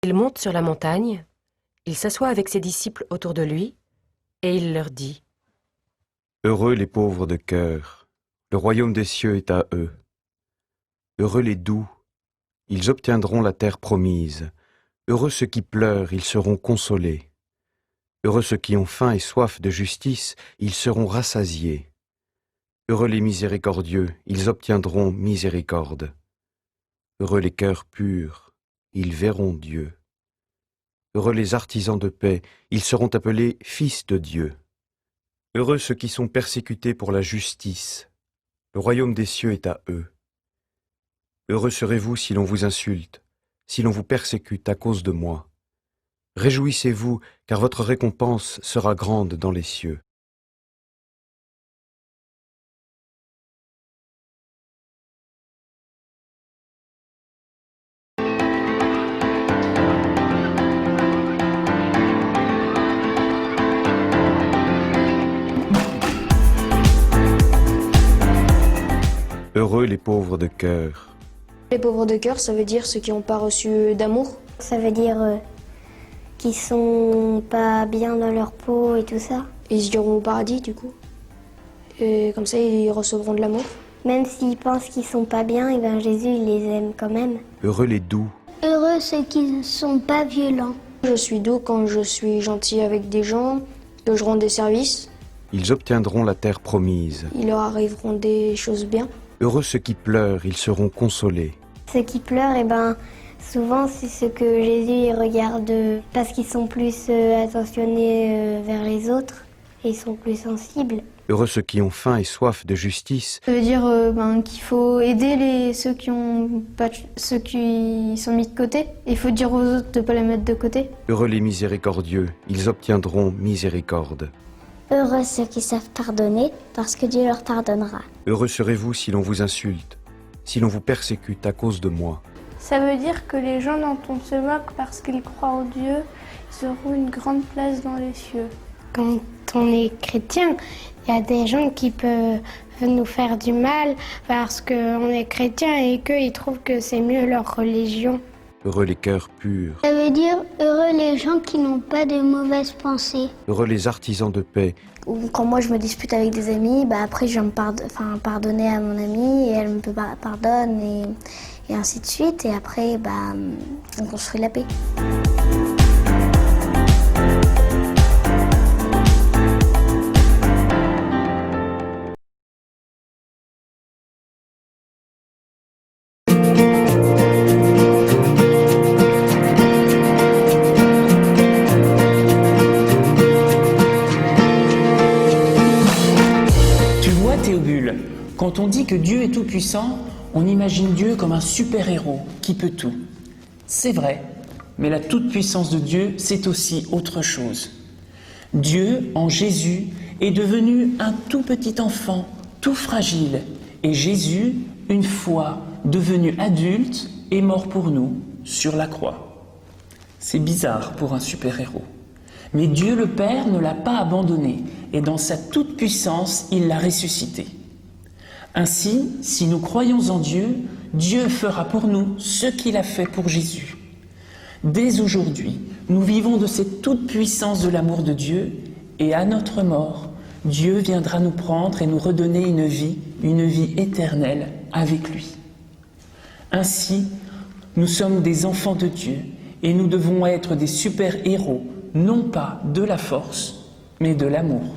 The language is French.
Il monte sur la montagne, il s'assoit avec ses disciples autour de lui, et il leur dit : Heureux les pauvres de cœur, le royaume des cieux est à eux. Heureux les doux, ils obtiendront la terre promise. Heureux ceux qui pleurent, ils seront consolés. Heureux ceux qui ont faim et soif de justice, ils seront rassasiés. Heureux les miséricordieux, ils obtiendront miséricorde. Heureux les cœurs purs, ils verront Dieu. Heureux les artisans de paix, ils seront appelés fils de Dieu. Heureux ceux qui sont persécutés pour la justice, le royaume des cieux est à eux. Heureux serez-vous si l'on vous insulte, si l'on vous persécute à cause de moi. Réjouissez-vous, car votre récompense sera grande dans les cieux. Heureux les pauvres de cœur. Les pauvres de cœur, ça veut dire ceux qui n'ont pas reçu d'amour. Ça veut dire qu'ils sont pas bien dans leur peau et tout ça. Et ils iront au paradis du coup. Et comme ça, ils recevront de l'amour. Même s'ils pensent qu'ils sont pas bien, et ben Jésus il les aime quand même. Heureux les doux. Heureux ceux qui ne sont pas violents. Je suis doux quand je suis gentil avec des gens, que je rends des services. Ils obtiendront la terre promise. Il leur arriveront des choses bien. Heureux ceux qui pleurent, ils seront consolés. Ceux qui pleurent, et ben souvent c'est ceux que Jésus il regarde parce qu'ils sont plus attentionnés vers les autres et ils sont plus sensibles. Heureux ceux qui ont faim et soif de justice. Ça veut dire qu'il faut aider ceux qui sont mis de côté. Il faut dire aux autres de ne pas les mettre de côté. Heureux les miséricordieux, ils obtiendront miséricorde. Heureux ceux qui savent pardonner, parce que Dieu leur pardonnera. Heureux serez-vous si l'on vous insulte, si l'on vous persécute à cause de moi. Ça veut dire que les gens dont on se moque parce qu'ils croient en Dieu, ils auront une grande place dans les cieux. Quand on est chrétien, il y a des gens qui peuvent nous faire du mal parce qu'on est chrétien et qu'ils trouvent que c'est mieux leur religion. Heureux les cœurs purs. Ça veut dire heureux les gens qui n'ont pas de mauvaises pensées. Heureux les artisans de paix. Quand moi je me dispute avec des amis, après je vais pardonner à mon amie et elle me pardonne et ainsi de suite. Et après on construit la paix. Quand on dit que Dieu est tout-puissant, on imagine Dieu comme un super-héros qui peut tout. C'est vrai, mais la toute-puissance de Dieu, c'est aussi autre chose. Dieu, en Jésus, est devenu un tout petit enfant, tout fragile. Et Jésus, une fois devenu adulte, est mort pour nous sur la croix. C'est bizarre pour un super-héros. Mais Dieu le Père ne l'a pas abandonné, et dans sa toute-puissance, il l'a ressuscité. Ainsi, si nous croyons en Dieu, Dieu fera pour nous ce qu'il a fait pour Jésus. Dès aujourd'hui, nous vivons de cette toute-puissance de l'amour de Dieu, et à notre mort, Dieu viendra nous prendre et nous redonner une vie éternelle avec lui. Ainsi, nous sommes des enfants de Dieu, et nous devons être des super-héros, non pas de la force, mais de l'amour.